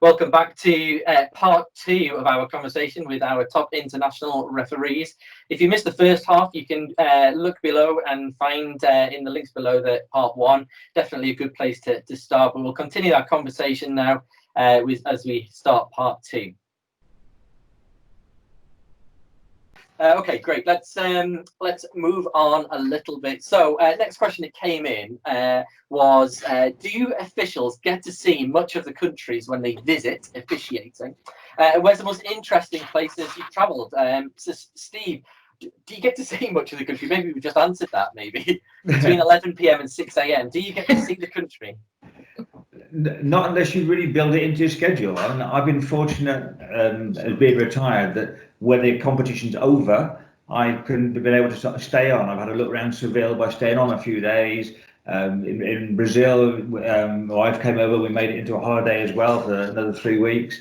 Welcome back to part 2 of our conversation with our top international referees. If you missed the first half, you can look below and find in the links below that part 1. Definitely a good place to start, but we'll continue that conversation now as we start part 2. Okay, great. Let's move on a little bit. So next question that came in was, do officials get to see much of the countries when they visit officiating? Where's the most interesting places you've travelled? So Steve, do you get to see much of the country? Maybe we just answered that, maybe. Between 11 p.m. and 6 a.m. Do you get to see the country? Not unless you really build it into your schedule. I mean, I've been fortunate as being retired that when the competition's over, I've been able to sort of stay on. I've had a look around Seville by staying on a few days. In Brazil, my wife came over. We made it into a holiday as well for another 3 weeks.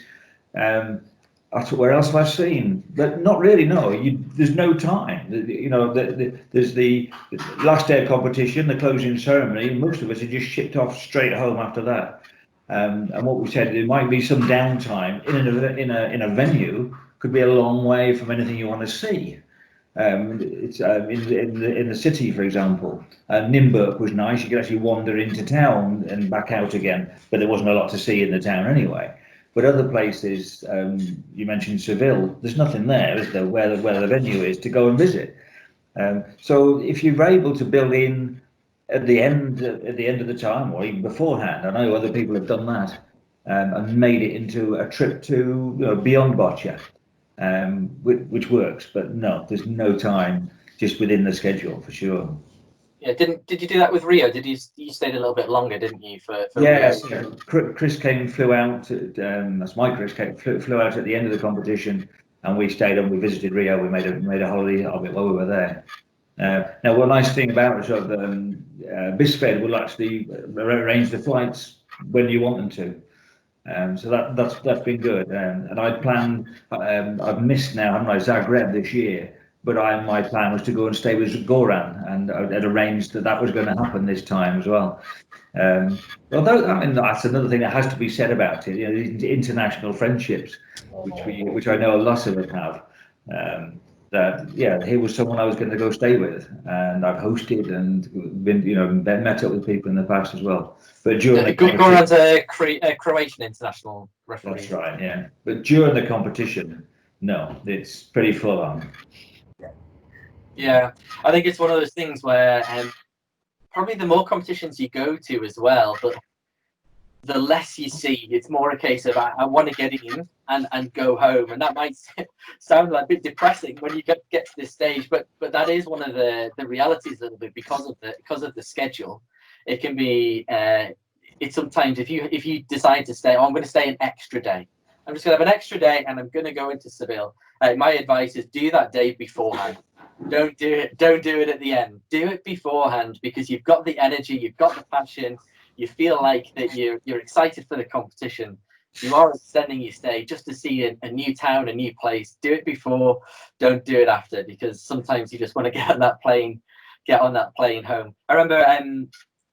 Where else have I seen? But not really. No, there's no time. You know, there's the last day of competition, the closing ceremony. Most of us are just shipped off straight home after that. And what we said, there might be some downtime in a venue. Could be a long way from anything you want to see. It's in the city, for example. Nymburk was nice. You could actually wander into town and back out again, but there wasn't a lot to see in the town anyway. But other places, you mentioned Seville, there's nothing there, is there, where the venue is to go and visit. So if you're able to build in at the end of the time, or even beforehand, I know other people have done that, and made it into a trip to beyond Boccia, which works. But no, there's no time just within the schedule for sure. Yeah, did you do that with Rio? You stayed a little bit longer, didn't you? For yes, Rio? Chris flew out. That's my Chris flew out at the end of the competition, and we stayed and we visited Rio. We made a holiday of it while we were there. Now, one nice thing about sort of Bisped will actually arrange the flights when you want them to. So that's been good. And I'd planned. I've missed now, haven't I, Zagreb this year. But my plan was to go and stay with Goran, and I'd arranged that was going to happen this time as well. Although, I mean, that's another thing that has to be said about it. You know, the international friendships, which I know a lot of us have. He was someone I was going to go stay with, and I've hosted and been met up with people in the past as well. But during the Goran's a Croatian international referee. That's right, yeah. But during the competition, no, it's pretty full on. Yeah, I think it's one of those things where probably the more competitions you go to as well, but the less you see, it's more a case of I want to get in and go home, and that might sound like a bit depressing when you get to this stage, but that is one of the realities a little bit because of the schedule. It can be it's sometimes if you decide to stay, I'm going to stay an extra day. I'm just going to have an extra day, and I'm going to go into Seville. My advice is do that day beforehand. Don't do it at the end. Do it beforehand, because you've got the energy, you've got the passion, you feel like that you're excited for the competition. You are extending your stay just to see a new town, a new place. Do it before, don't do it after, because sometimes you just want to get on that plane home. I remember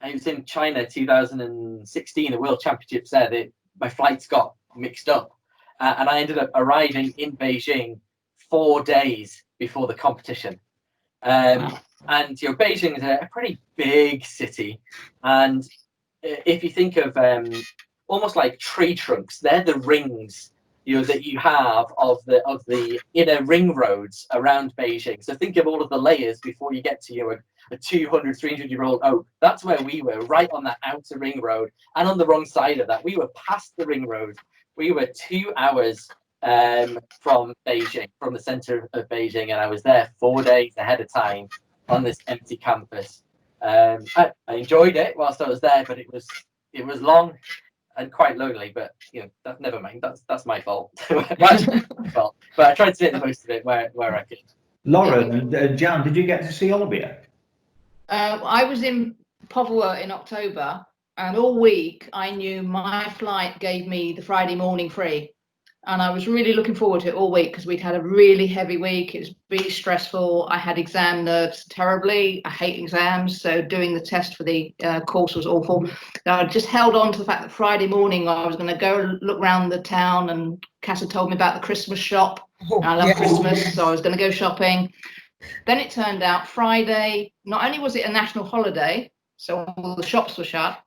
I was in China 2016, the World Championships there. My flights got mixed up, and I ended up arriving in Beijing 4 days before the competition. And Beijing is a pretty big city, and if you think of almost like tree trunks, they're the rings that you have of the inner ring roads around Beijing. So think of all of the layers before you get to a 200, 300-year-old oak. That's where we were, right on that outer ring road, and on the wrong side of that, we were past the ring road. We were 2 hours from Beijing, from the center of Beijing, and I was there 4 days ahead of time on this empty campus. I enjoyed it whilst I was there, but it was long and quite lonely. But never mind. That's my fault. That's my fault. But I tried to make the most of it where I could. Lauren and Jan, did you get to see Olympia? I was in Póvoa in October, and all week I knew my flight gave me the Friday morning free. And I was really looking forward to it all week because we'd had a really heavy week. It was really stressful. I had exam nerves terribly. I hate exams. So doing the test for the course was awful. I just held on to the fact that Friday morning I was going to go look around the town, and Cass had told me about the Christmas shop. I love Christmas, so I was going to go shopping. Then it turned out Friday, not only was it a national holiday, so all the shops were shut,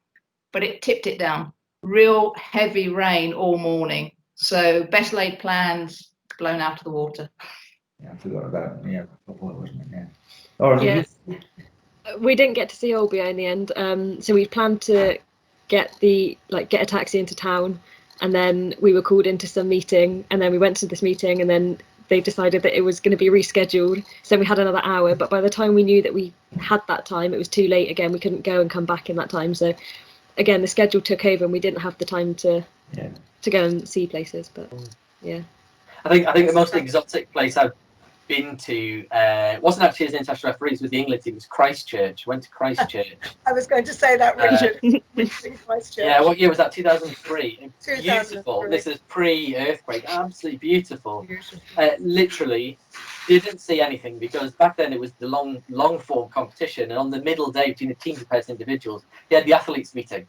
but it tipped it down. Real heavy rain all morning. So best laid plans blown out of the water. Yeah, I forgot about football, wasn't it? Yeah. All right. Yes. We didn't get to see Olbia in the end. So we planned to get a taxi into town, and then we were called into some meeting, and then we went to this meeting, and then they decided that it was going to be rescheduled. So we had another hour, but by the time we knew that we had that time, it was too late again. We couldn't go and come back in that time. So again, the schedule took over, and we didn't have the time to go and see places. But yeah, I think the most exotic place I've been to wasn't actually as international referees with the England team. It was Christchurch. Went to Christchurch. I was going to say that, Richard. Christchurch. Yeah, what year was that? 2003. 2003. Beautiful. This is pre-earthquake. Absolutely beautiful. Literally didn't see anything because back then it was the long form competition, and on the middle day between the teams and individuals, you had the athletes meeting.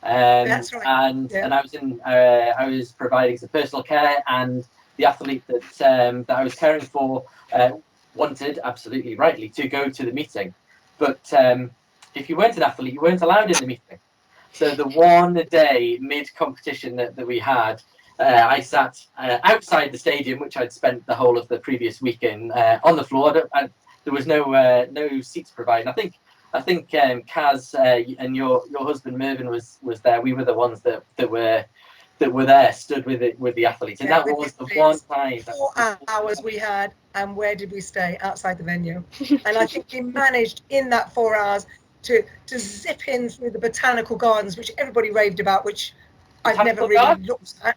That's right. And I was providing some personal care, and the athlete that I was caring for wanted, absolutely rightly, to go to the meeting, but if you weren't an athlete, you weren't allowed in the meeting. So the one day mid competition that we had, I sat outside the stadium, which I'd spent the whole of the previous weekend on the floor. There was no seats provided. I think Kaz and your husband Mervyn was there. We were the ones that were there, stood with the athletes, and that was the one time. 4 hours we had, and where did we stay? Outside the venue. And I think we managed in that 4 hours to zip in through the botanical gardens, which everybody raved about, which I've never really looked at.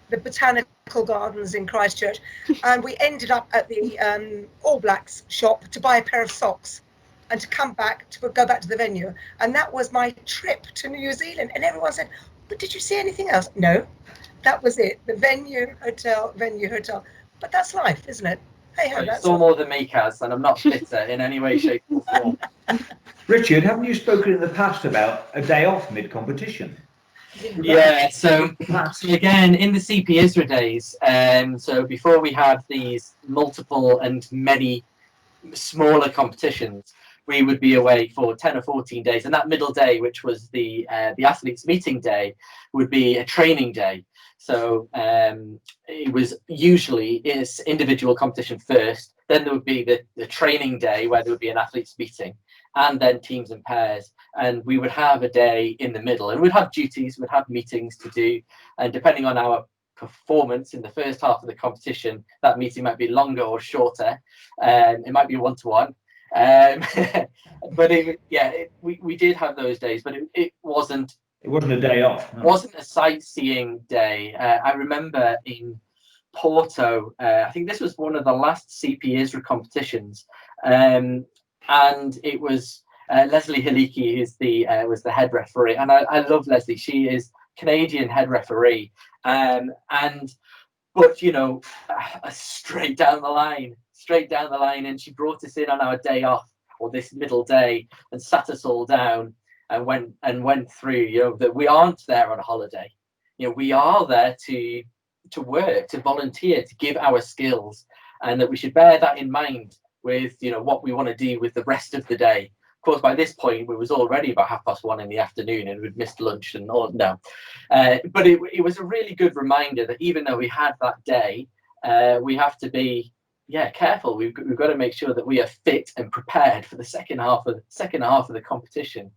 The botanical gardens in Christchurch, and we ended up at the All Blacks shop to buy a pair of socks and to come back to go back to the venue. And that was my trip to New Zealand. And everyone said, "But did you see anything else?" No, that was it. The venue, hotel. But that's life, isn't it? Hey, you saw more than me, Kaz, and I'm not bitter in any way, shape, or form. Richard, haven't you spoken in the past about a day off mid-competition? Yeah, so again, in the CP Isra days, so before we had these multiple and many smaller competitions, we would be away for 10 or 14 days, and that middle day, which was the athletes meeting day, would be a training day. So it was usually individual competition first, then there would be the training day where there would be an athletes meeting, and then teams and pairs, and we would have a day in the middle, and we'd have duties, we'd have meetings to do, and depending on our performance in the first half of the competition, that meeting might be longer or shorter. It might be one-to-one. But we did have those days, but it wasn't a day off. No. It wasn't a sightseeing day. I remember in Porto, I think this was one of the last CP Isra competitions, and it was Leslie Haliki was the head referee, and I love Leslie. She is Canadian head referee, but you know, straight down the line, and she brought us in on our day off, or this middle day, and sat us all down and went through, you know, that we aren't there on a holiday. You know, we are there to work, to volunteer, to give our skills, and that we should bear that in mind with, you know, what we want to do with the rest of the day. Of course, by this point, it was already about 1:30 in the afternoon, and we'd missed lunch and all. No, but it was a really good reminder that even though we had that day, we have to be careful. We've got to make sure that we are fit and prepared for the second half of the competition.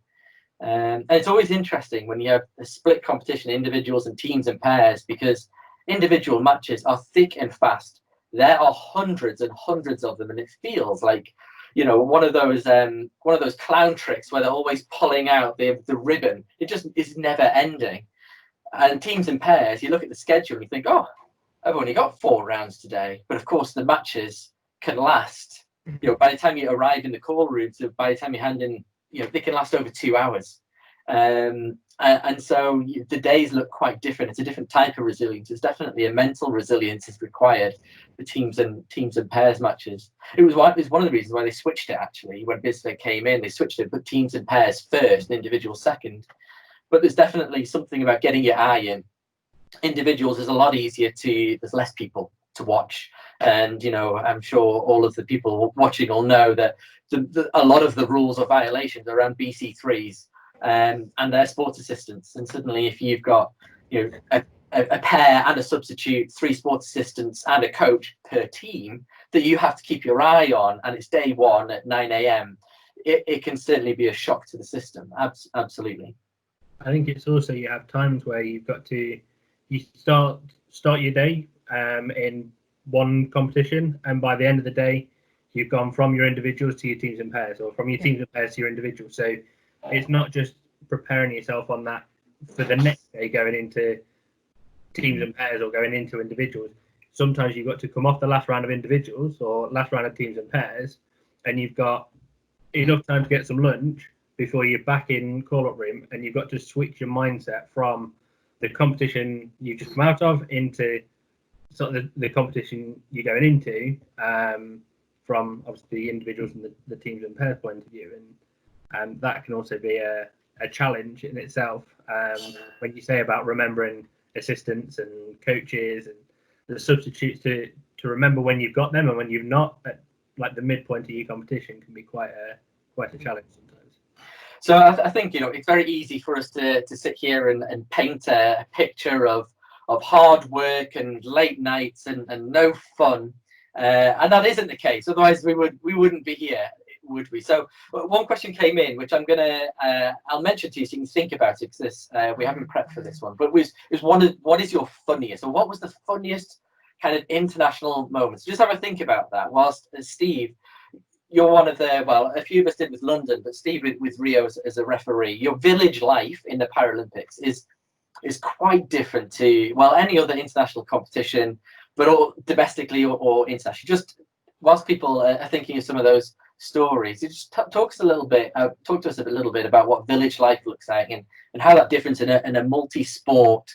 And it's always interesting when you have a split competition, individuals and teams and pairs, because individual matches are thick and fast. There are hundreds and hundreds of them, and it feels like, you know, one of those clown tricks where they're always pulling out the ribbon. It just is never ending. And teams and pairs, you look at the schedule and you think, oh, I've only got 4 rounds today. But of course, the matches can last, you know, by the time you arrive in the call room to by the time you hand in, you know, they can last over 2 hours. And so the days look quite different. It's a different type of resilience. It's definitely a mental resilience is required for teams and pairs matches. It was one of the reasons why they switched it, actually. When Bislett came in, they switched it, put teams and pairs first and individuals second. But there's definitely something about getting your eye in. Individuals is a lot easier there's less people to watch. And, I'm sure all of the people watching will know that a lot of the rules or violations are around BC3s and their sports assistants. And suddenly if you've got, a pair and a substitute, 3 sports assistants and a coach per team that you have to keep your eye on, and it's day one at 9 a.m., it can certainly be a shock to the system. Absolutely. I think it's also, you have times where you start your day in one competition, and by the end of the day you've gone from your individuals to your teams and pairs, or from your teams and pairs to your individuals. So it's not just preparing yourself on that for the next day going into teams and pairs or going into individuals. Sometimes you've got to come off the last round of individuals or last round of teams and pairs, and you've got enough time to get some lunch before you're back in call-up room, and you've got to switch your mindset from the competition you've just come out of into sort of the competition you're going into, from obviously the individuals and the teams and pairs point of view. And that can also be a challenge in itself, when you say about remembering assistants and coaches and the substitutes, to remember when you've got them and when you've not, at like the midpoint of your competition, can be quite a challenge sometimes. So I think it's very easy for us to sit here and paint a picture of hard work and late nights and no fun, and that isn't the case. Otherwise we wouldn't be here, would we? So one question came in, which I'll mention to you so you can think about it, because we haven't prepped for this one, but was what is your funniest, or what was the funniest kind of international moments? Just have a think about that. Whilst Steve, you're one of a few of us did with London, but Steve with Rio as a referee, your village life in the Paralympics is quite different to any other international competition, but domestically or internationally. Just whilst people are thinking of some of those stories, just talk to us a little bit about what village life looks like and how that differs in a multi-sport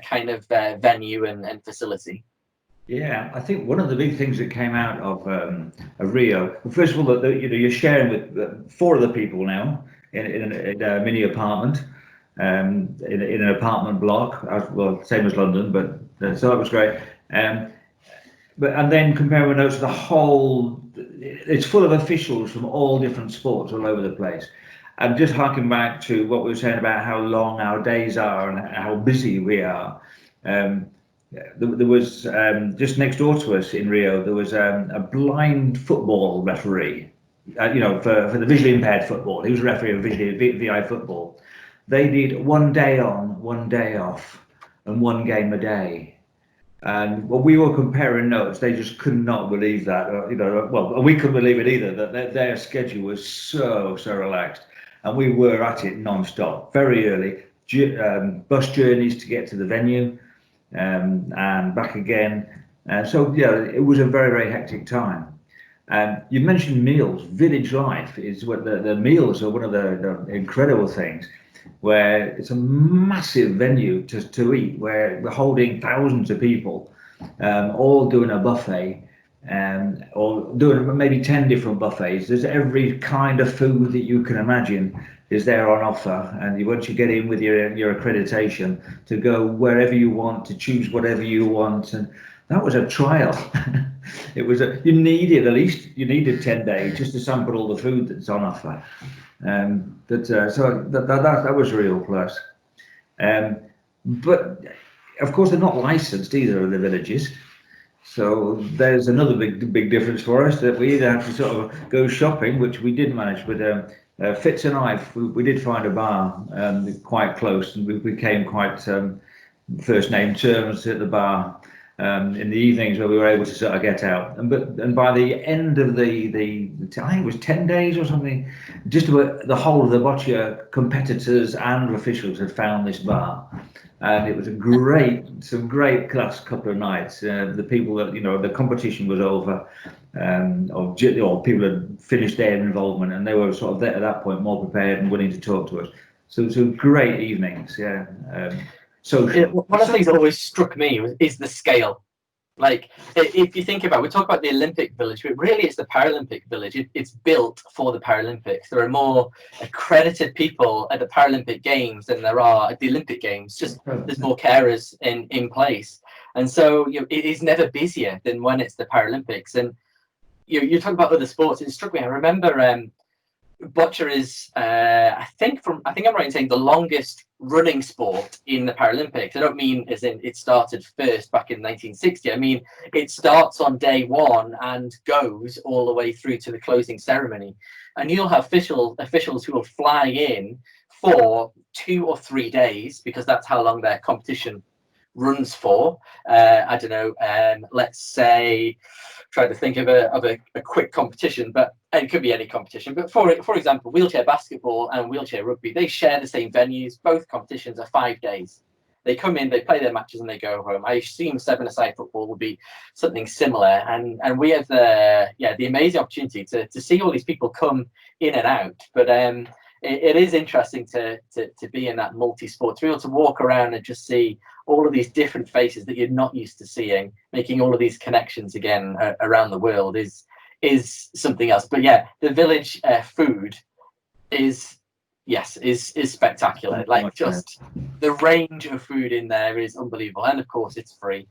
kind of venue and facility. Yeah, I think one of the big things that came out of Rio, well, first of all, you're sharing with 4 other people now in a mini apartment, in an apartment block, same as London, but so that was great. And then comparing notes to the whole, it's full of officials from all different sports all over the place. And just harking back to what we were saying about how long our days are and how busy we are. There was just next door to us in Rio, there was a blind football referee, for the visually impaired football. He was a referee of VI football. They did 1 day on, 1 day off, and 1 game a day. And we were comparing notes, they just could not believe that. We couldn't believe it either, that their schedule was so relaxed. And we were at it non-stop, very early, bus journeys to get to the venue. And back again. So it was a very hectic time. You mentioned meals. Village life is what the meals are one of the incredible things, where it's a massive venue to eat, where we're holding thousands of people, all doing a buffet, or doing maybe 10 different buffets. There's every kind of food that you can imagine is there on offer, and once you get in with your accreditation to go wherever you want, to choose whatever you want, and that was a trial. It was you needed 10 days just to sample all the food that's on offer, so that was a real plus. But of course they're not licensed either of the villages. So there's another big difference for us, that we either have to sort of go shopping, which we did manage with Fitz and I. We did find a bar quite close, and we became quite first name terms at the bar in the evenings, where we were able to sort of get out. And by the end of the I think it was 10 days or something, just about the whole of the Boccia competitors and officials had found this bar. And it was some great class couple of nights. The people that, the competition was over, or people had finished their involvement, and they were sort of there at that point more prepared and willing to talk to us. So great evenings, yeah. Social. One of the things that always struck me is the scale. Like, if you think about, we talk about the Olympic Village, but really it's the Paralympic Village. It's built for the Paralympics. There are more accredited people at the Paralympic Games than there are at the Olympic Games. Just there's more carers in place, and so it is never busier than when it's the Paralympics. And you talk about other sports. It struck me. I remember Boccia is, I think I'm right in saying, the longest running sport in the Paralympics. I don't mean as in it started first back in 1960. I mean it starts on day one and goes all the way through to the closing ceremony. And you'll have officials who will fly in for 2 or 3 days, because that's how long their competition runs for. I don't know, let's say, try to think of a quick competition, but it could be any competition. But for example, wheelchair basketball and wheelchair rugby, they share the same venues. Both competitions are 5 days. They come in, they play their matches, and they go home. I assume seven-a-side football will be something similar. And we have the amazing opportunity to see all these people come in and out. But it is interesting to be in that multi-sport, to be able to walk around and just see all of these different faces that you're not used to seeing, making all of these connections again around the world is something else. But yeah, the village food is spectacular. Like, just the range of food in there is unbelievable, and of course it's free,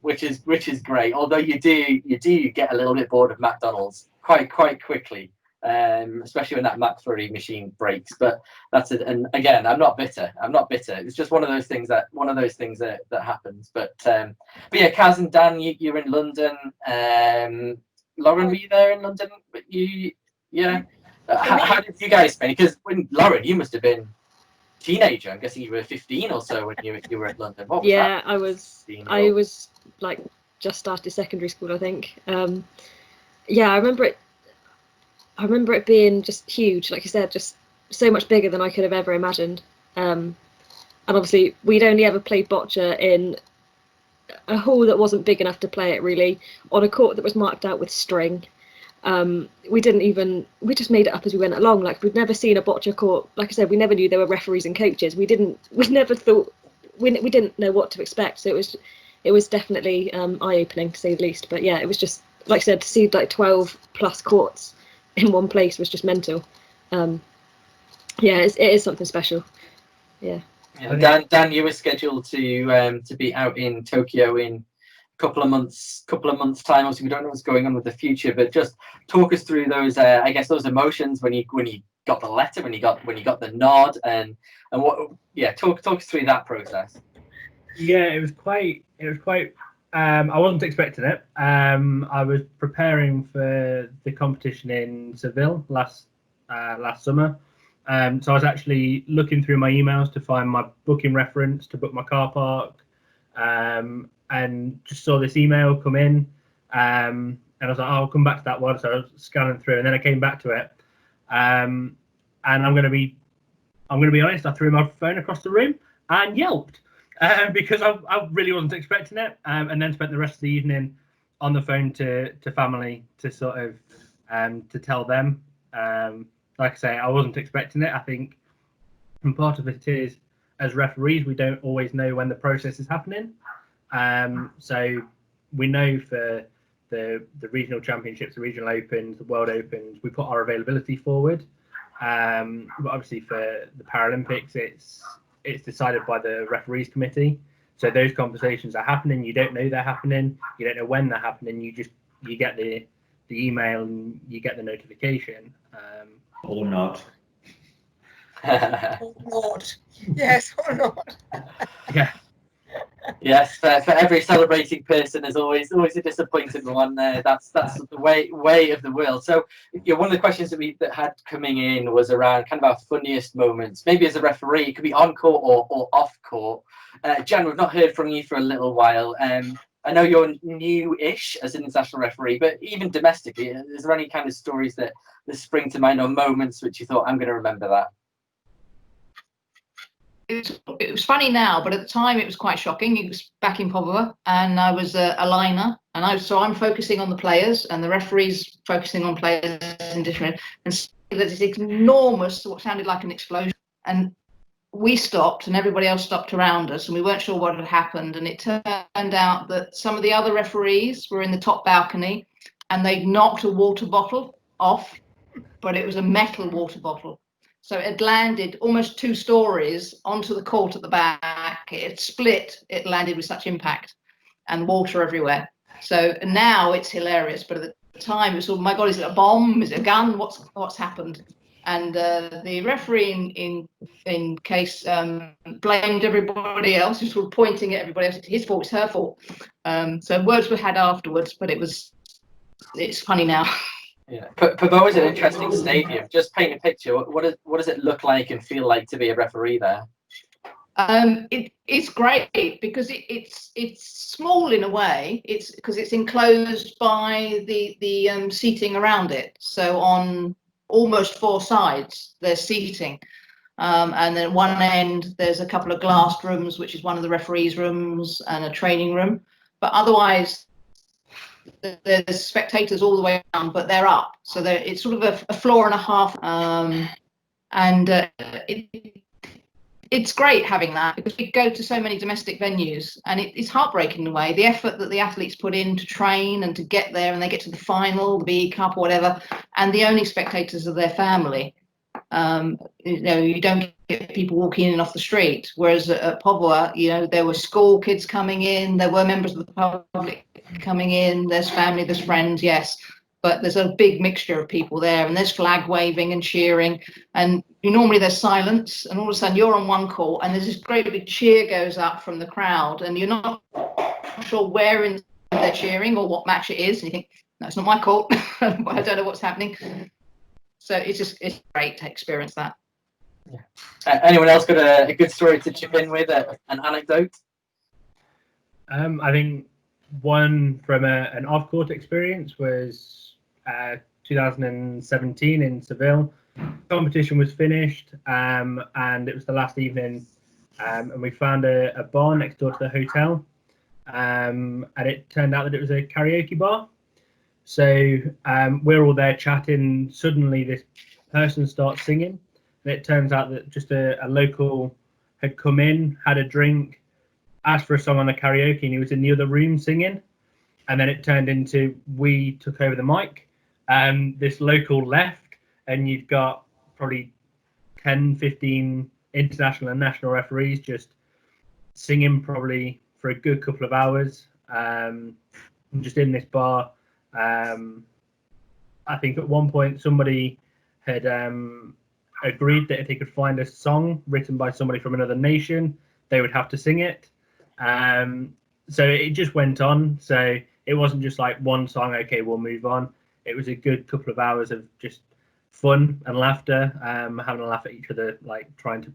which is great. Although you do get a little bit bored of McDonald's quite quickly. Especially when that McFlurry machine breaks, but that's it. And again, I'm not bitter. It's just one of those things that happens. But yeah, Kaz and Dan, you're in London. Lauren, were you there in London? But how did you guys spend? Because Lauren, you must have been a teenager. I'm guessing you were 15 or so when you were at London. What was that? I was like just started secondary school, I think. I remember it being just huge, like you said, just so much bigger than I could have ever imagined. And obviously, we'd only ever played boccia in a hall that wasn't big enough to play it, really, on a court that was marked out with string. We just made it up as we went along. Like, we'd never seen a boccia court. Like I said, we never knew there were referees and coaches. We never thought, we didn't know what to expect. So it was definitely eye-opening, to say the least. But yeah, it was just, like I said, to see like 12 plus courts in one place was just mental. It is something special. Yeah. Dan, you were scheduled to be out in Tokyo in a couple of months time. Obviously, we don't know what's going on with the future, but just talk us through those those emotions when you got the letter, when you got the nod, and what. Yeah, talk us through that process. Yeah, it was quite. I wasn't expecting it. I was preparing for the competition in Seville last summer. So I was actually looking through my emails to find my booking reference to book my car park, and just saw this email come in, and I was like, I'll come back to that one. So I was scanning through, and then I came back to it, and I'm going to be honest, I threw my phone across the room and yelped. Because I really wasn't expecting it, and then spent the rest of the evening on the phone to family to sort of to tell them. Like I say, I wasn't expecting it. I think, and part of it is, as referees, we don't always know when the process is happening. So we know for the regional championships, the regional opens, the world opens, we put our availability forward. But obviously for the Paralympics, it's decided by the referees committee. So those conversations are happening. You don't know they're happening. You don't know when they're happening. You get the email and you get the notification. Or not. Or not. Yes, or not. Yeah. Yes, for every celebrating person, there's always a disappointed one. That's the way of the world. So, one of the questions that had coming in was around kind of our funniest moments. Maybe as a referee, it could be on court or off court. Jan, we've not heard from you for a little while. I know you're new-ish as an international referee, but even domestically, is there any kind of stories that spring to mind, or moments which you thought, I'm going to remember that? It was funny now, but at the time it was quite shocking. It was back in Padua, and I was a liner, and I'm focusing on the players, and the referee's focusing on players in different. And there's this enormous, what sounded like an explosion, and we stopped and everybody else stopped around us, and we weren't sure what had happened. And it turned out that some of the other referees were in the top balcony and they'd knocked a water bottle off, but it was a metal water bottle. So it landed almost 2 stories onto the court at the back. It split, it landed with such impact, and water everywhere. So now it's hilarious, but at the time it was, oh my God, is it a bomb? Is it a gun? What's happened? And the referee in case blamed everybody else, just sort of pointing at everybody else. It's his fault, it's her fault. So words were had afterwards, but it's funny now. Yeah, Pavo is an interesting stadium. Just paint a picture. What does it look like and feel like to be a referee there? It's great because it's small in a way. It's because it's enclosed by the seating around it. So on almost 4 sides there's seating, and then at one end there's a couple of glass rooms, which is one of the referees' rooms, and a training room. But otherwise, there's spectators all the way around, but they're up, so it's sort of a floor and a half, and it's great having that, because we go to so many domestic venues, and it's heartbreaking in a way, the effort that the athletes put in to train and to get there, and they get to the final, the BE Cup or whatever, and the only spectators are their family. You don't get people walking in and off the street, whereas at Póvoa, there were school kids coming in, there were members of the public coming in, there's family, there's friends, yes, but there's a big mixture of people there, and there's flag waving and cheering, and normally there's silence, and all of a sudden you're on one court and there's this great big cheer goes up from the crowd, and you're not sure where they're cheering or what match it is, and you think, no, it's not my court. I don't know what's happening. So it's great to experience that. Yeah. Anyone else got a good story to chip in with, an anecdote? I think one from an off-court experience was 2017 in Seville. Competition was finished, and it was the last evening, and we found a bar next door to the hotel, and it turned out that it was a karaoke bar. So we're all there chatting. Suddenly this person starts singing, and it turns out that just a local had come in, had a drink, asked for a song on the karaoke, and he was in the other room singing. And then it turned into, we took over the mic, and this local left, and you've got probably 10, 15 international and national referees just singing probably for a good couple of hours, just in this bar. I think at one point somebody had agreed that if they could find a song written by somebody from another nation, they would have to sing it. So it just went on. So it wasn't just like one song, okay, we'll move on. It was a good couple of hours of just fun and laughter, having a laugh at each other, like trying to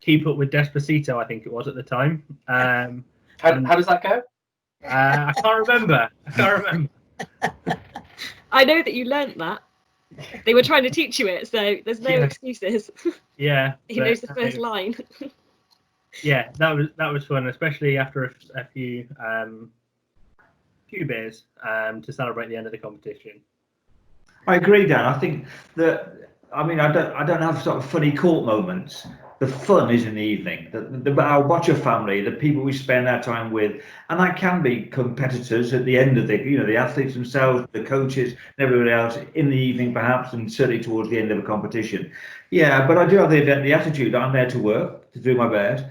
keep up with Despacito, I think it was at the time. How does that go? I can't remember. I know that you learnt that. They were trying to teach you it, so there's no excuses. Yeah. He knows the first line. Yeah, that was fun, especially after a few beers to celebrate the end of the competition. I agree, Dan. I think that, I don't have sort of funny court moments. The fun is in the evening. Our Boccia family, the people we spend our time with, and that can be competitors at the end of the athletes themselves, the coaches, and everybody else in the evening, perhaps, and certainly towards the end of a competition. Yeah, but I do have the attitude that I'm there to work, to do my best.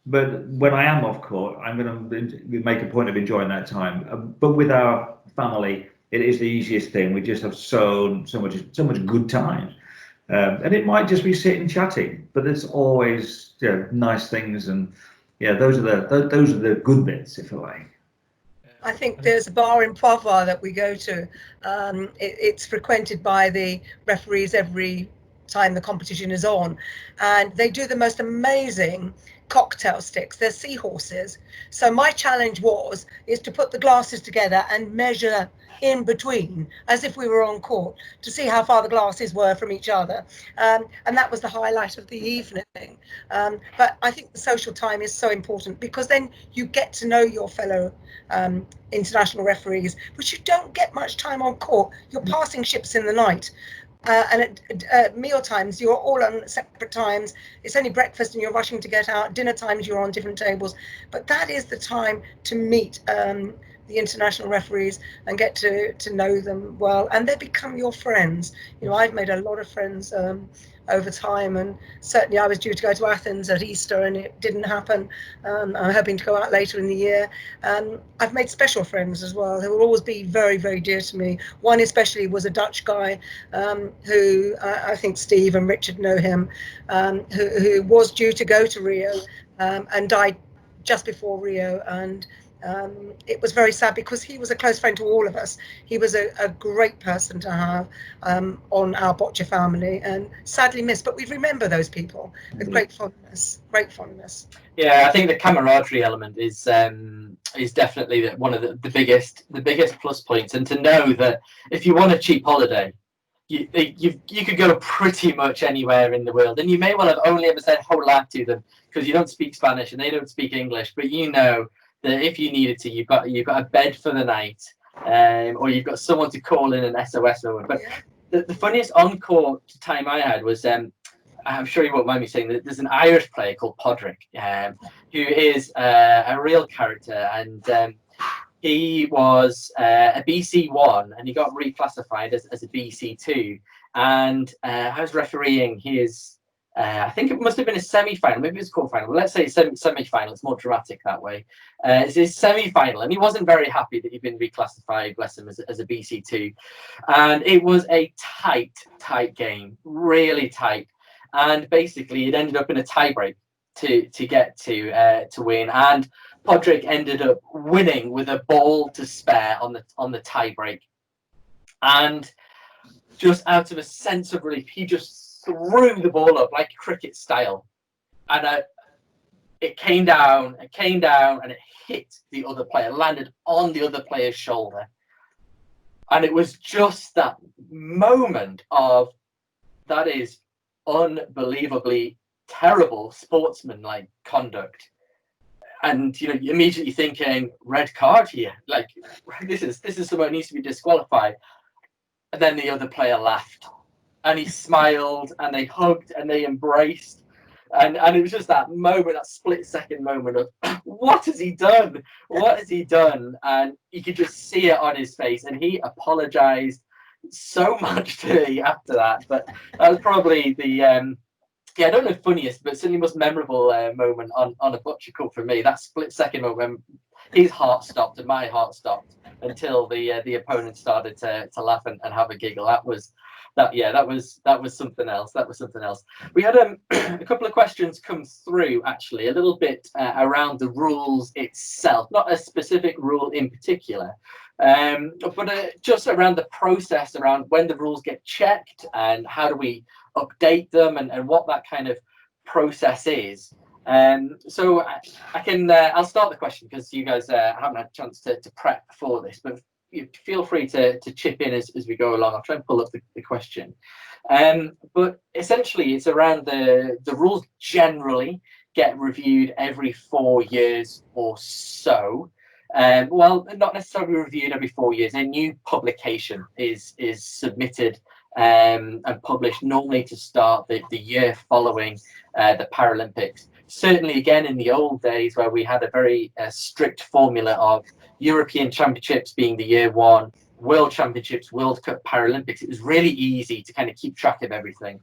But when I am off court, I'm going to make a point of enjoying that time. But with our family, it is the easiest thing. We just have so much good time. And it might just be sitting chatting, but there's always nice things, and those are the good bits, if you like. I think there's a bar in Póvoa that we go to. It's frequented by the referees every time the competition is on, and they do the most amazing cocktail sticks. They're seahorses. So my challenge is to put the glasses together and measure in between, as if we were on court, to see how far the glasses were from each other, and that was the highlight of the evening. But I think the social time is so important, because then you get to know your fellow international referees, which you don't get much time on court. You're passing ships in the night. and at meal times, you're all on separate times. It's only breakfast and you're rushing to get out. Dinner times, you're on different tables. But that is the time to meet the international referees and get to know them well. And they become your friends. You know, I've made a lot of friends over time, and certainly I was due to go to Athens at Easter and it didn't happen. I'm hoping to go out later in the year. I've made special friends as well who will always be very, very dear to me. One especially was a Dutch guy who I think Steve and Richard know him, who was due to go to Rio and died just before Rio. And it was very sad because he was a close friend to all of us. He was a great person to have on our Boccia family, and sadly missed. But we remember those people with great fondness. Great fondness. Yeah, I think the camaraderie element is definitely one of the biggest plus points. And to know that if you want a cheap holiday, you could go pretty much anywhere in the world, and you may well have only ever said hola to them because you don't speak Spanish and they don't speak English, but you know that if you needed to, you've got a bed for the night, or you've got someone to call in an SOS moment. But the funniest on-court time I had was I'm sure you won't mind me saying that there's an Irish player called Podrick, who is a real character, and he was a BC1 and he got reclassified as a BC2, and I was refereeing his I think it must have been a semi-final, maybe it was quarter-final, but let's say it's semi-final, it's more dramatic that way. It's his semi-final, and he wasn't very happy that he'd been reclassified, bless him, as a BC2. And it was a tight game, really tight. And basically it ended up in a tiebreak to get to win. And Podrick ended up winning with a ball to spare on the tiebreak. And just out of a sense of relief, he just threw the ball up like cricket style, and it came down, and it hit the other player, landed on the other player's shoulder. And it was just that moment of, that is unbelievably terrible sportsmanlike conduct. And you're immediately thinking, red card here, like this is someone who needs to be disqualified. And then the other player laughed, and he smiled, and they hugged, and they embraced, and it was just that moment, that split-second moment of what has he done? What has he done? And you could just see it on his face, and he apologized so much to me after that. But that was probably the I don't know, funniest, but certainly most memorable moment on a Boccia court for me. That split-second moment when his heart stopped and my heart stopped until the opponent started to laugh and have a giggle. That was something else. That was something else. We had a couple of questions come through, actually, a little bit around the rules itself, not a specific rule in particular, but just around the process, around when the rules get checked and how do we update them, and what that kind of process is. So I'll start the question because you guys haven't had a chance to prep for this, but feel free to chip in as we go along. I'll try and pull up the question. But essentially it's around the rules generally get reviewed every 4 years or so. Well, not necessarily reviewed every 4 years. A new publication is submitted and published normally to start the year following the Paralympics. Certainly, again, in the old days where we had a very strict formula of European Championships being the year one, World Championships, World Cup, Paralympics, it was really easy to kind of keep track of everything.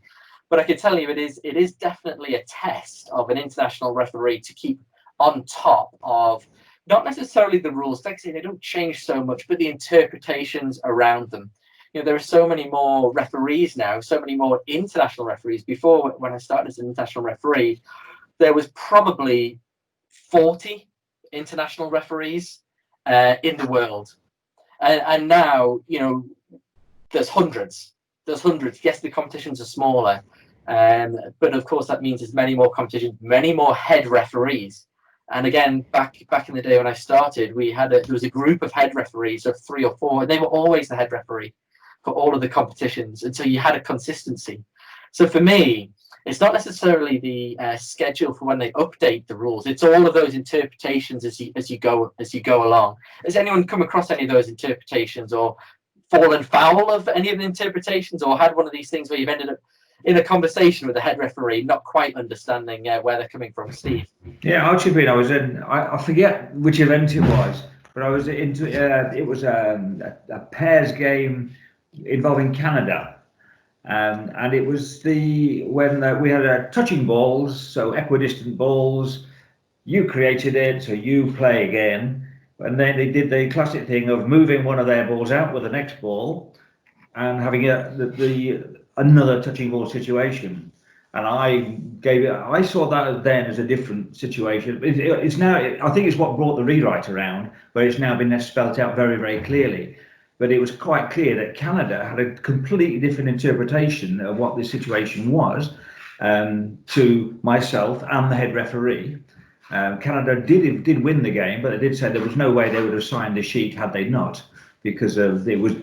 But I can tell you it is definitely a test of an international referee to keep on top of not necessarily the rules, like I say, they don't change so much, but the interpretations around them. There are so many more referees now, so many more international referees. Before, when I started as an international referee, there was probably 40 international referees in the world, and now there's hundreds. Yes, the competitions are smaller, but of course that means there's many more competitions, many more head referees. And again, back in the day when I started, there was a group of head referees of 3 or 4, and they were always the head referee for all of the competitions, and so you had a consistency. So for me, it's not necessarily the schedule for when they update the rules. It's all of those interpretations as you go along. Has anyone come across any of those interpretations or fallen foul of any of the interpretations, or had one of these things where you've ended up in a conversation with the head referee, not quite understanding where they're coming from? Steve? Yeah, I'll chip in. I forget which event it was, but I was into, it was a pairs game involving Canada. And it was when we had touching balls, so equidistant balls. You created it, so you play again. And then they did the classic thing of moving one of their balls out with the next ball and having another touching ball situation. And I saw that then as a different situation. It's now, I think it's what brought the rewrite around, but it's now been spelt out very, very clearly. But it was quite clear that Canada had a completely different interpretation of what the situation was to myself and the head referee. Canada did win the game, but they did say there was no way they would have signed the sheet had they not, because of it was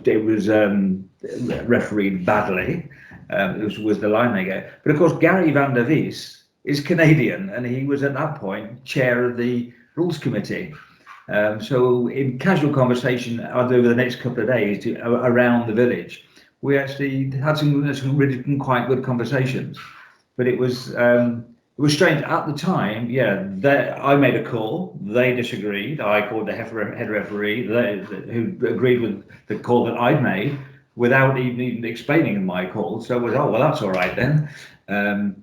refereed badly. Was the line they gave. But of course, Gary van der Vis is Canadian, and he was at that point chair of the rules committee. So in casual conversation over the next couple of days around the village, we actually had some really quite good conversations. But it was strange at the time. Yeah, I made a call. They disagreed. I called the head referee, who agreed with the call that I'd made without even explaining my call. So it was, oh well, that's all right then.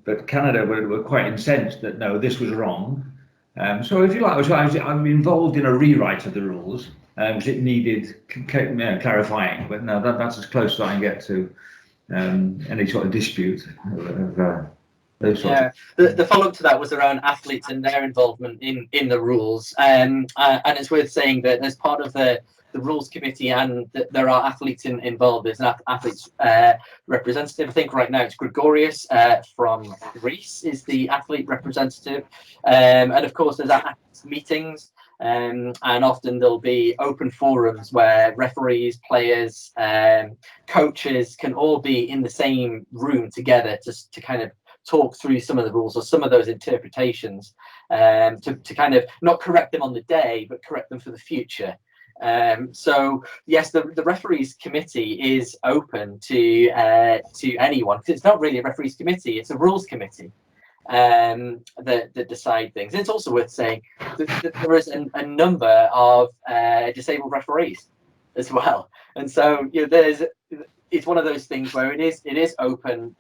But Canada were quite incensed that no, this was wrong. So if you like, I'm involved in a rewrite of the rules because it needed clarifying. But no, that's as close as I can get to any sort of dispute of those sorts. Yeah, the follow-up to that was around athletes and their involvement in the rules, and it's worth saying that as part of the rules committee, and there are athletes involved. There's an athletes representative. I think right now it's Gregorius from Greece is the athlete representative, and of course there's athletes meetings, and often there'll be open forums where referees, players, coaches can all be in the same room together to kind of talk through some of the rules or some of those interpretations, to kind of not correct them on the day, but correct them for the future. So yes, the referees committee is open to anyone, because it's not really a referees committee, it's a rules committee that decide things. And it's also worth saying that there is a number of disabled referees as well, and so it's one of those things where it is open,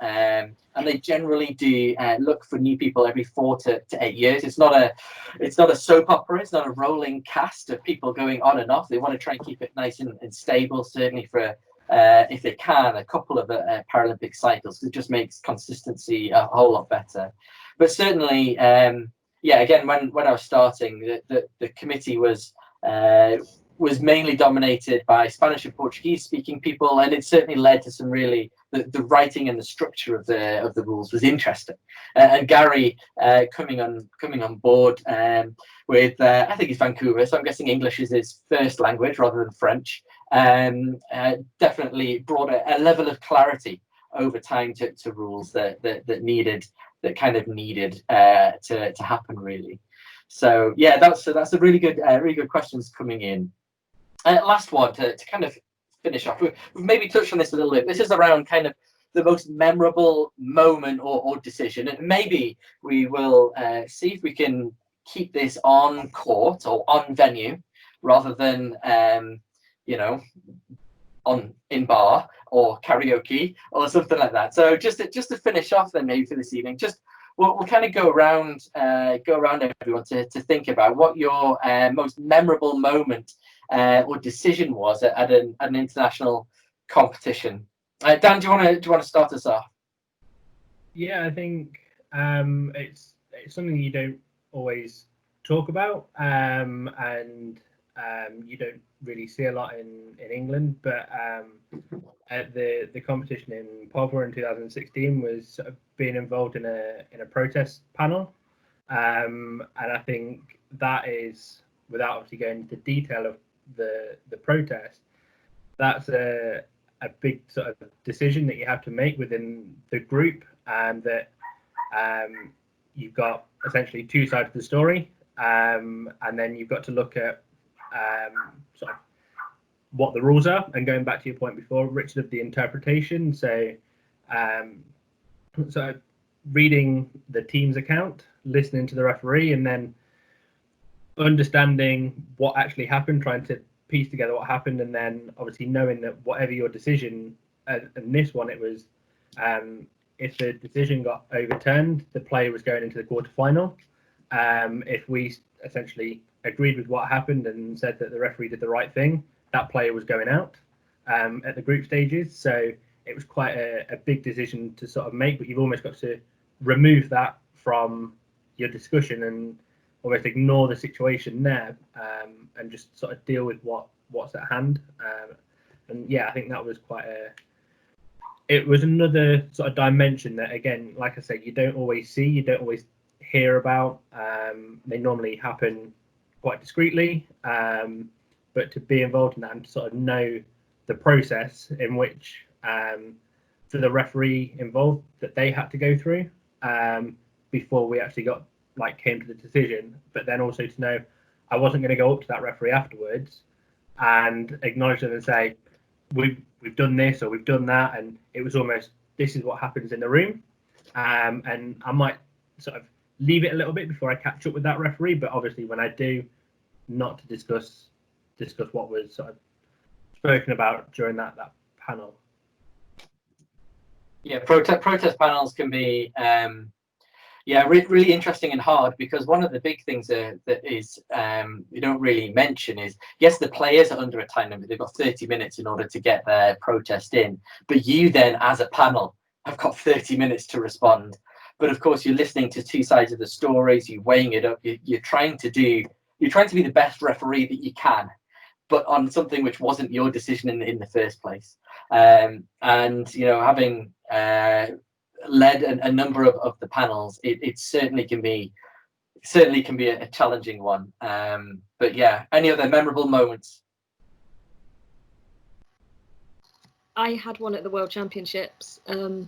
and they generally do look for new people every 4 to 8 years. It's not a soap opera. It's not a rolling cast of people going on and off. They want to try and keep it nice and stable, certainly for if they can, a couple of Paralympic cycles. It just makes consistency a whole lot better. But certainly, again, when I was starting, the committee was mainly dominated by Spanish and Portuguese speaking people, and it certainly led to some really the writing and the structure of the rules was interesting. And Gary coming on board with I think he's Vancouver, so I'm guessing English is his first language rather than French. Definitely brought a level of clarity over time to rules that kind of needed to happen really. So yeah, that's a really good questions coming in. Last one to kind of finish off. We've maybe touched on this a little bit. This is around kind of the most memorable moment or decision, and maybe we will see if we can keep this on court or on venue rather than in bar or karaoke or something like that. So just to finish off then, maybe for this evening, we'll kind of go around everyone to think about what your most memorable moment or decision was at an international competition. Dan, do you want to start us off? Yeah, I think it's something you don't always talk about, and you don't really see a lot in England. But at the competition in Pogba in 2016 was sort of being involved in a protest panel, and I think that is, without obviously going into detail of the protest, that's a big sort of decision that you have to make within the group, and that you've got essentially two sides of the story, and then you've got to look at sort of what the rules are, and going back to your point before, Richard, of the interpretation. So reading the team's account, listening to the referee, and then understanding what actually happened, trying to piece together what happened, and then obviously knowing that whatever your decision, and this one, it was if the decision got overturned, the player was going into the quarterfinal. If we essentially agreed with what happened and said that the referee did the right thing, that player was going out at the group stages. So it was quite a big decision to sort of make, but you've almost got to remove that from your discussion and almost ignore the situation there, and just sort of deal with what's at hand. And yeah, I think that was it was another sort of dimension that, again, like I said, you don't always see, you don't always hear about. They normally happen quite discreetly, but to be involved in that and to sort of know the process in which for the referee involved that they had to go through before we actually came to the decision, but then also to know I wasn't going to go up to that referee afterwards and acknowledge them and say we've done this or we've done that, and it was almost, this is what happens in the room, and I might sort of leave it a little bit before I catch up with that referee, but obviously when I do, not to discuss what was sort of spoken about during that panel. Yeah, protest panels can be really interesting and hard, because one of the big things that is you don't really mention is, yes, the players are under a time limit. They've got 30 minutes in order to get their protest in, but you then as a panel have got 30 minutes to respond. But of course, you're listening to two sides of the stories, you're weighing it up, you're trying to be the best referee that you can, but on something which wasn't your decision in the first place. And having led a number of the panels, it certainly can be a challenging one. But yeah, any other memorable moments? I had one at the World Championships. So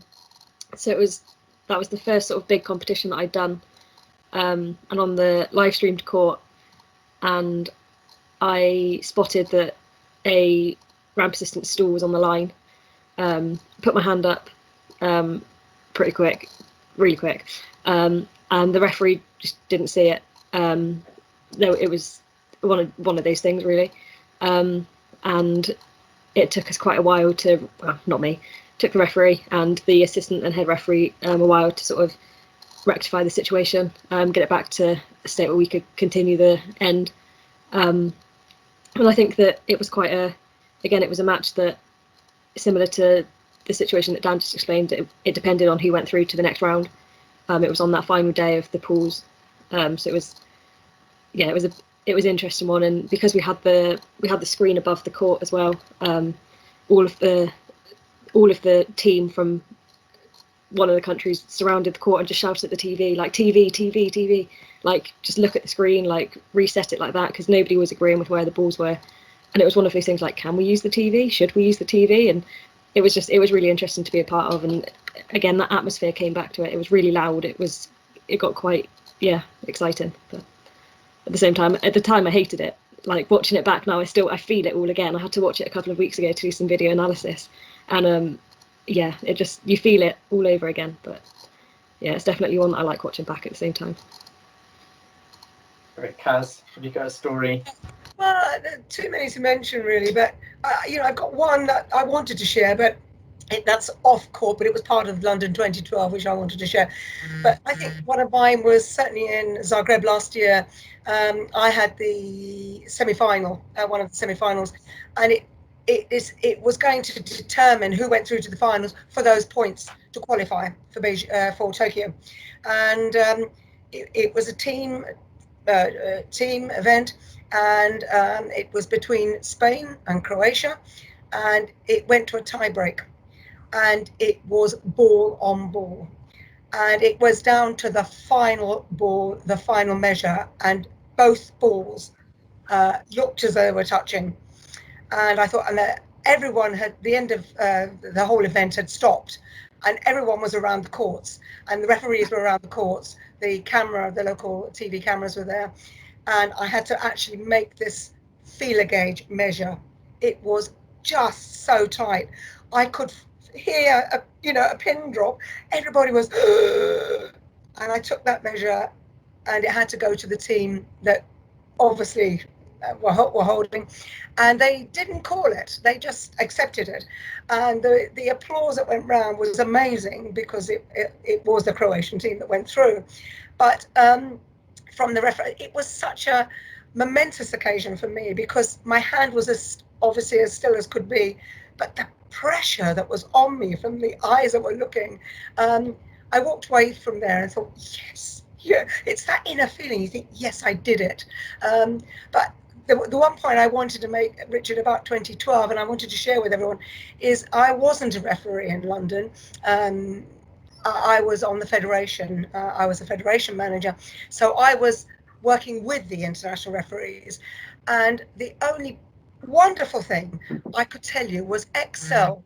that was the first sort of big competition that I'd done, and on the live streamed court, and I spotted that a ramp assistant stool was on the line. Put my hand up really quick, and the referee just didn't see it. No, it was one of those things, really, and it took us quite a while to, well, not me, took the referee and the assistant and head referee a while to sort of rectify the situation, get it back to a state where we could continue the end. And I think that it was it was a match that, similar to the situation that Dan just explained, it depended on who went through to the next round. It was on that final day of the pools, so it was an interesting one. And because we had the screen above the court as well, all of the team from one of the countries surrounded the court and just shouted at the TV, like, TV, TV, TV, like, just look at the screen, like, reset it like that, because nobody was agreeing with where the balls were. And it was one of those things like, can we use the TV? Should we use the TV? And it was really interesting to be a part of. And again, that atmosphere came back to it. It was really loud. It got quite, exciting. But at the same time, at the time I hated it. Like, watching it back now, I feel it all again. I had to watch it a couple of weeks ago to do some video analysis. And you feel it all over again. But yeah, it's definitely one that I like watching back at the same time. Great. Kaz, have you got a story? Well, too many to mention, really, but I've got one that I wanted to share, but that's off court, but it was part of London 2012, which I wanted to share. But I think one of mine was certainly in Zagreb last year. I had the semi-final, one of the semi-finals, and it was going to determine who went through to the finals for those points to qualify for Tokyo. And it was a team event, and it was between Spain and Croatia, and it went to a tie-break, and it was ball on ball, and it was down to the final ball, the final measure, and both balls looked as though they were touching. And I thought, and everyone had, the end of the whole event had stopped, and everyone was around the courts, and the referees were around the courts, the local TV cameras were there, and I had to actually make this feeler gauge measure it was just so tight. I could hear a pin drop. Everybody was, and I took that measure, and it had to go to the team that obviously were holding, and they didn't call it. They just accepted it, and the applause that went round was amazing because it was the Croatian team that went through. But from the referee, it was such a momentous occasion for me because my hand was obviously as still as could be, but the pressure that was on me from the eyes that were looking, I walked away from there and thought, yes, yeah, it's that inner feeling. You think, yes, I did it. But the one point I wanted to make, Richard, about 2012, and I wanted to share with everyone, is I wasn't a referee in London. I was on the federation. I was a federation manager. So I was working with the international referees. And the only wonderful thing I could tell you was Excel.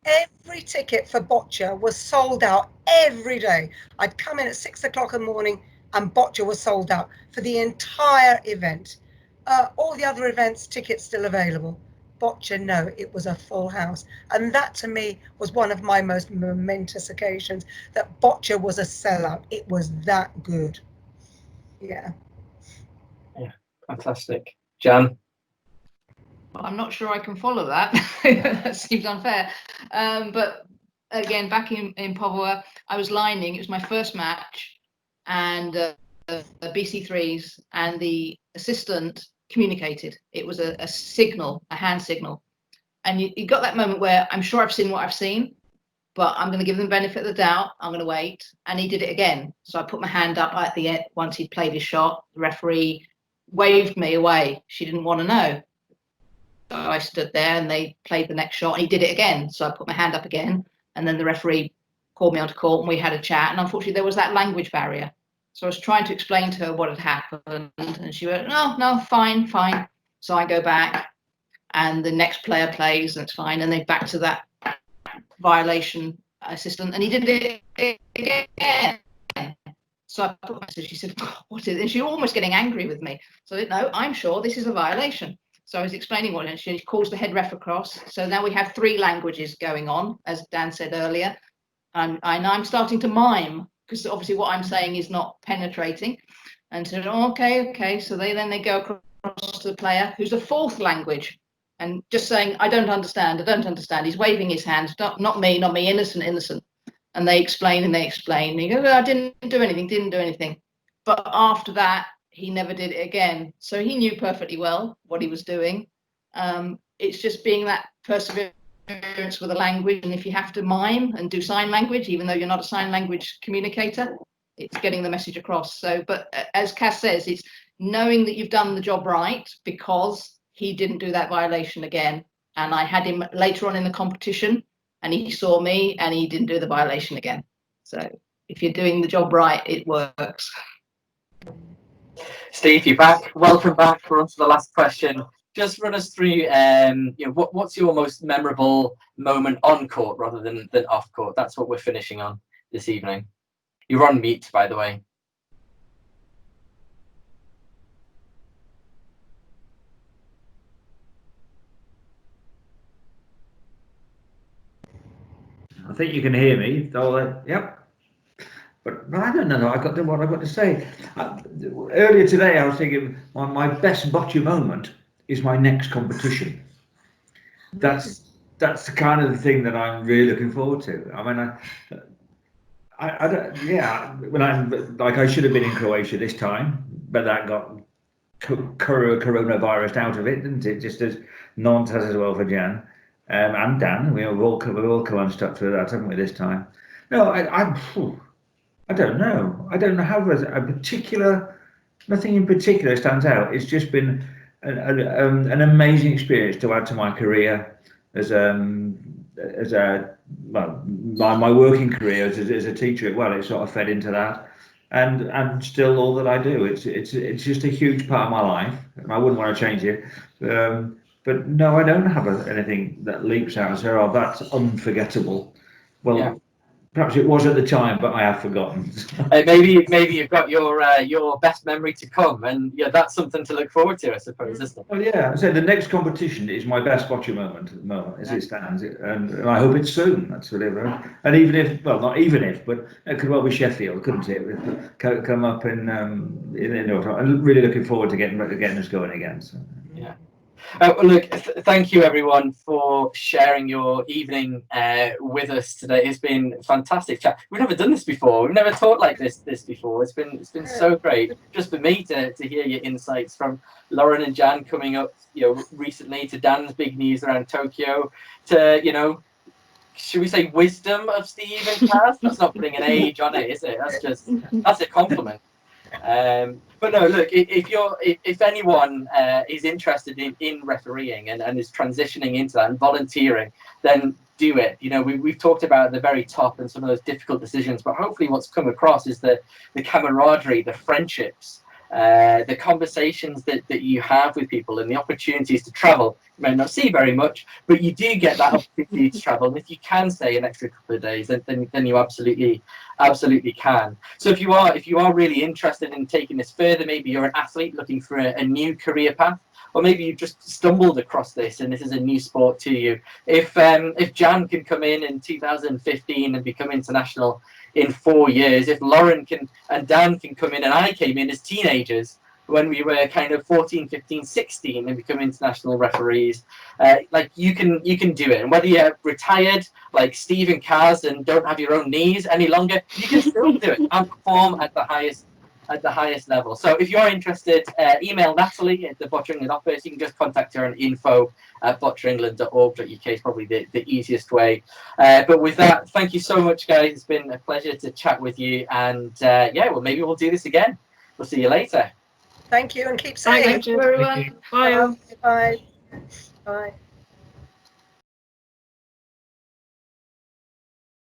Every ticket for Boccia was sold out every day. I'd come in at 6 o'clock in the morning and Boccia was sold out for the entire event. All the other events, tickets still available. Boccia, no, it was a full house. And that to me was one of my most momentous occasions, that Boccia was a sellout. It was that good. Yeah. Yeah, fantastic. Jan? I'm not sure I can follow that. That seems unfair. But again, back in Povua, I was lining. It was my first match, and BC3s, and the assistant communicated. It was a signal, a hand signal. And you got that moment where I'm sure I've seen what I've seen, but I'm going to give them the benefit of the doubt. I'm going to wait. And he did it again. So I put my hand up at the end once he'd played his shot. The referee waved me away. She didn't want to know. So I stood there and they played the next shot and he did it again. So I put my hand up again and then the referee called me onto court and we had a chat. And unfortunately, there was that language barrier. So I was trying to explain to her what had happened and she went, no, fine. So I go back and the next player plays and it's fine. And then back to that violation assistant and he did it again. So I put my message, she said, what is it? And she was almost getting angry with me. So no, I'm sure this is a violation. So I was explaining what, and she calls the head ref across. So now we have 3 languages going on, as Dan said earlier. And I'm starting to mime because obviously what I'm saying is not penetrating. And so, okay. So they go across to the player who's a 4th language and just saying, I don't understand. He's waving his hands, not me, innocent. And they explain. And he goes, I didn't do anything. But after that, he never did it again. So he knew perfectly well what he was doing. It's just being that perseverance with a language. And if you have to mime and do sign language, even though you're not a sign language communicator, it's getting the message across. So, but as Cass says, it's knowing that you've done the job right because he didn't do that violation again. And I had him later on in the competition and he saw me and he didn't do the violation again. So if you're doing the job right, it works. Steve, you're back. Welcome back. We're on to the last question. Just run us through, what's your most memorable moment on court rather than off court? That's what we're finishing on this evening. You're on mute, by the way. I think you can hear me. So, yep. But I don't know. I got what I've got to say. Earlier today, I was thinking my best Boccia moment is my next competition. That's the kind of thing that I'm really looking forward to. I mean, I don't. Yeah, when I should have been in Croatia this time, but that got coronavirus out of it, didn't it? Just as Nantes has as well for Jan and Dan. We've all come unstuck through that, haven't we? This time. No, I don't know. I don't know how a particular, nothing in particular stands out. It's just been an amazing experience to add to my career as my working career as a teacher. Well, it sort of fed into that, and still all that I do. It's just a huge part of my life. I wouldn't want to change it. But no, I don't have anything that leaps out and says, "Oh, that's unforgettable." Well. Yeah. Perhaps it was at the time, but I have forgotten. Maybe you've got your best memory to come, and yeah, that's something to look forward to, I suppose, isn't it? Well, yeah. So the next competition is my best boccia moment at the moment, as it stands, and I hope it's soon. That's whatever. And even if, well, not even if, but it could well be Sheffield, couldn't it? Come up in autumn. I'm really looking forward to getting us going again. So. Yeah. Well, look, thank you everyone for sharing your evening with us today. It's been fantastic chat. We've never done this before. We've never talked like this before. It's been so great just for me to hear your insights from Lauren and Jan coming up, recently, to Dan's big news around Tokyo, to should we say wisdom of Steve and Kaz? That's not putting an age on it, is it? That's a compliment. But no, look, if anyone is interested in refereeing and is transitioning into that and volunteering, then do it. We've talked about at the very top and some of those difficult decisions, but hopefully what's come across is the camaraderie, the friendships, the conversations that you have with people, and the opportunities to travel. You may not see very much, but you do get that opportunity to travel. And if you can stay an extra couple of days, then you absolutely can. So if you are really interested in taking this further, maybe you're an athlete looking for a new career path, or maybe you just stumbled across this and this is a new sport to you. If Jan can come in 2015 and become international in 4 years, if Lauren and Dan can come in, and I came in as teenagers when we were kind of 14, 15, 16 and become international referees, like you can do it. And whether you're retired like Steve and Kaz and don't have your own knees any longer, you can still do it and perform at the highest level. So if you're interested, email Natalie at the Boccia England office. You can just contact her on info@bocciaengland.org.uk is probably the easiest way. But with that, thank you so much, guys. It's been a pleasure to chat with you, and maybe we'll do this again. We'll see you later. Thank you, and keep safe. Thank you, everyone. Thank you. Bye. Bye. Bye.